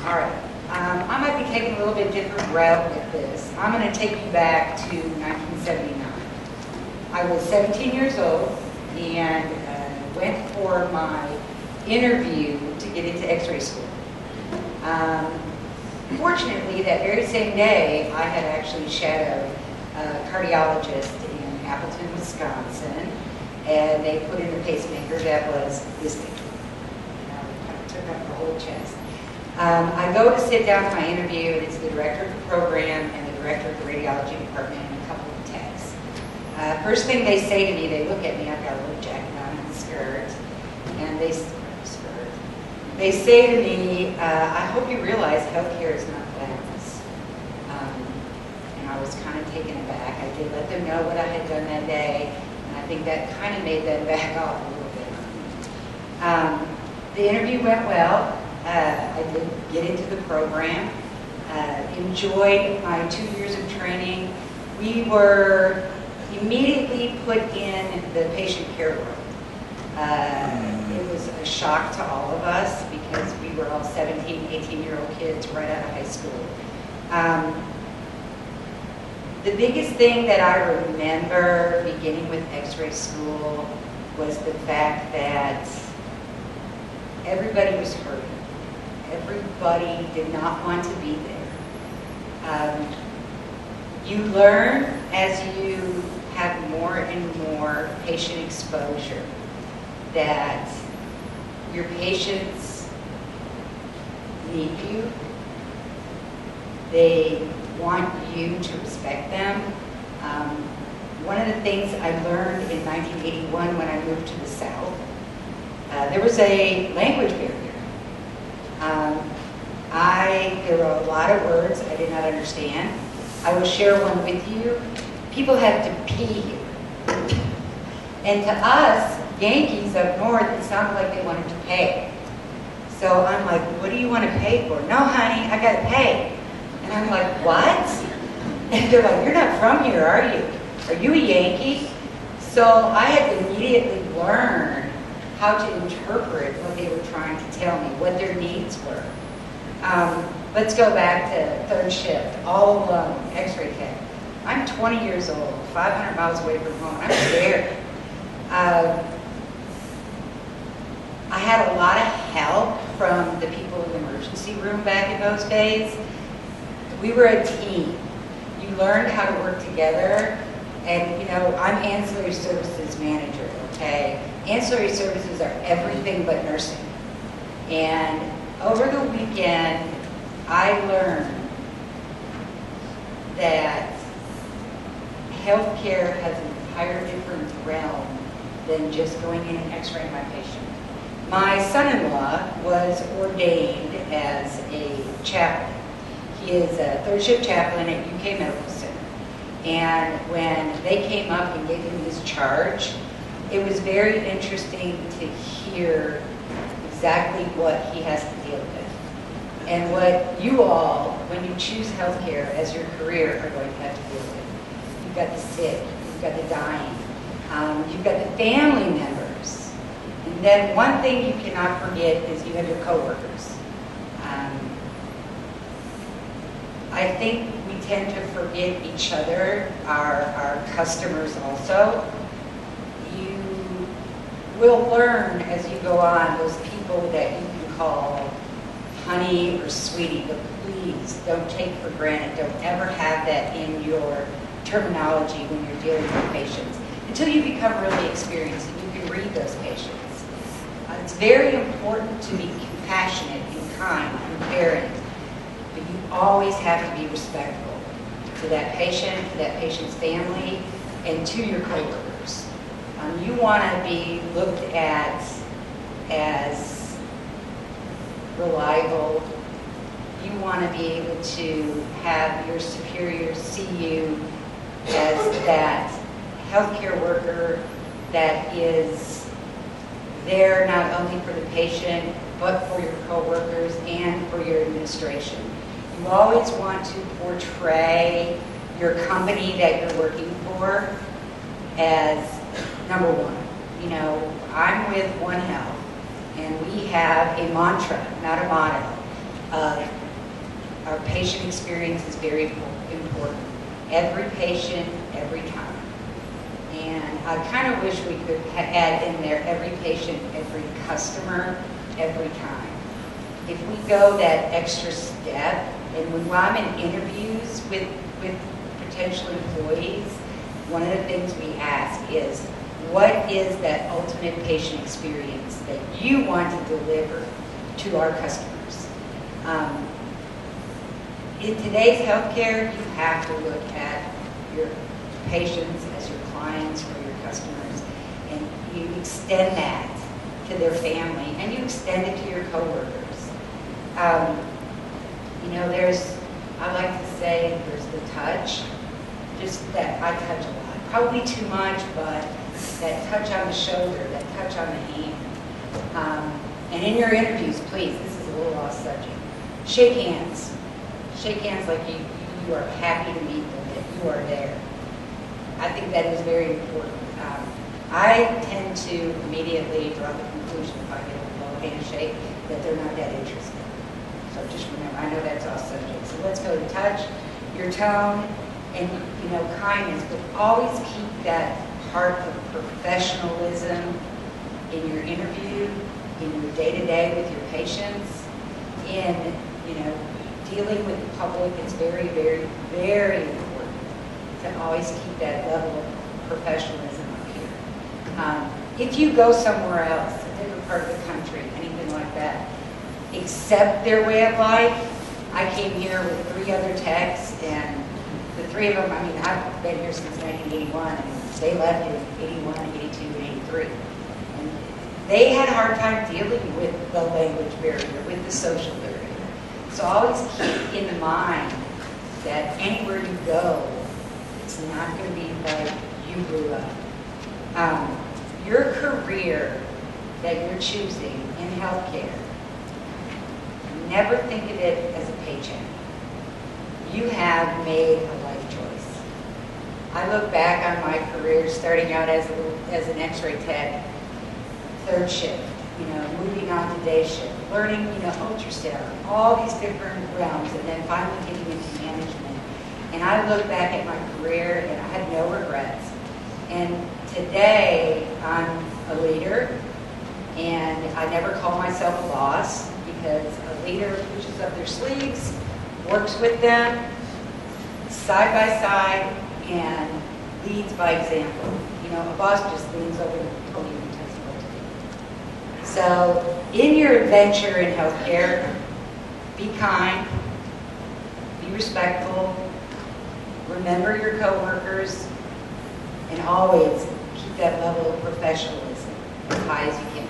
All right. I might be taking a little bit different route with this. I'm going to take you back to 1979. I was 17 years old and went for my interview to get into X-ray school. Fortunately, that very same day, I had actually shadowed a cardiologist in Appleton, Wisconsin, and they put in a pacemaker that was this big. Kind of took up the whole chest. I go to sit down for my interview, and it's the director of the program and the director of the radiology department and a couple of techs. First thing they say to me, they look at me, I've got a little jacket on and a skirt, and they say to me, I hope you realize healthcare is not glamorous. And I was kind of taken aback. I did let them know what I had done that day, and I think that kind of made them back off a little bit. The interview went well. I did get into the program, enjoyed my 2 years of training. We were immediately put in the patient care world. It was a shock to all of us because we were all 17, 18-year-old kids right out of high school. The biggest thing that I remember beginning with X-ray school was the fact that everybody was hurting. Everybody did not want to be there. You learn as you have more and more patient exposure that your patients need you. They want you to respect them. One of the things I learned in 1981 when I moved to the South, there was a language barrier. There were a lot of words I did not understand. I will share one with you. People have to pee here. And to us, Yankees up north, it sounded like they wanted to pay. So I'm like, what do you want to pay for? No, honey, I got to pay. And I'm like, what? And they're like, you're not from here, are you? Are you a Yankee? So I had to immediately learn how to interpret what they were trying to tell me, what their needs were. Let's go back to third shift, all alone, X-ray tech. I'm 20 years old, 500 miles away from home. I'm scared. I had a lot of help from the people in the emergency room back in those days. We were a team. You learned how to work together. And, you know, I'm ancillary services manager, okay? Ancillary services are everything but nursing. And over the weekend, I learned that healthcare has an entire different realm than just going in and x-raying my patient. My son-in-law was ordained as a chaplain. He is a third shift chaplain at UK Medical Center. And when they came up and gave him his charge, it was very interesting to hear exactly what he has to deal with. And what you all, when you choose healthcare as your career, are going to have to deal with. You've got the sick, you've got the dying, you've got the family members. And then one thing you cannot forget is you have your coworkers. I think we tend to forget each other, our customers also. You will learn as you go on those people that you can call honey or sweetie, but please don't take for granted, don't ever have that in your terminology when you're dealing with patients until you become really experienced and you can read those patients. It's very important to be compassionate and kind and caring, but you always have to be respectful to that patient, to that patient's family, and to your coworkers. You want to be looked at as reliable. You want to be able to have your superiors see you as that healthcare worker that is there not only for the patient, but for your coworkers and for your administration. You always want to portray your company that you're working for as number one. You know, I'm with One Health, and we have a mantra, not a motto. Our patient experience is very important. Every patient, every time. And I kind of wish we could add in there every patient, every customer, every time. If we go that extra step, and when I'm in interviews with potential employees, one of the things we ask is, what is that ultimate patient experience that you want to deliver to our customers? In today's healthcare, you have to look at your patients as your clients or your customers, and you extend that to their family, and you extend it to your coworkers. You know, I like to say, there's the touch, just that I touch a lot, probably too much, but that touch on the shoulder, that touch on the hand. And in your interviews, please, this is a little off subject, shake hands. Shake hands like you are happy to meet them, that you are there. I think that is very important. I tend to immediately draw the conclusion if I get a low handshake that they're not that interested. So just remember, I know that's off subject. So let's go to touch, your tone, and kindness, but always keep that heart of professionalism in your interview, in your day-to-day with your patients, in dealing with the public. Is very, very, very important to always keep that level of professionalism up here. If you go somewhere else, a different part of the country, anything like that, accept their way of life. I came here with 3 other techs, and the 3 of them, I mean, I've been here since 1981, and they left in 81, 82, and 83. And they had a hard time dealing with the language barrier, with the social barrier. So always keep in mind that anywhere you go, it's not going to be like you grew up. Your career that you're choosing in healthcare, never think of it as a paycheck. You have made a life choice. I look back on my career starting out as an x-ray tech, 3rd shift, moving on to day shift, learning, ultrasound, all these different realms, and then finally getting into management. And I look back at my career and I had no regrets. And today I'm a leader, and I never call myself a boss, because a leader pushes up their sleeves, works with them side by side, and leads by example. A boss just leans over and tells you what to do. So in your adventure in healthcare, be kind, be respectful, remember your coworkers, and always keep that level of professionalism as high as you can.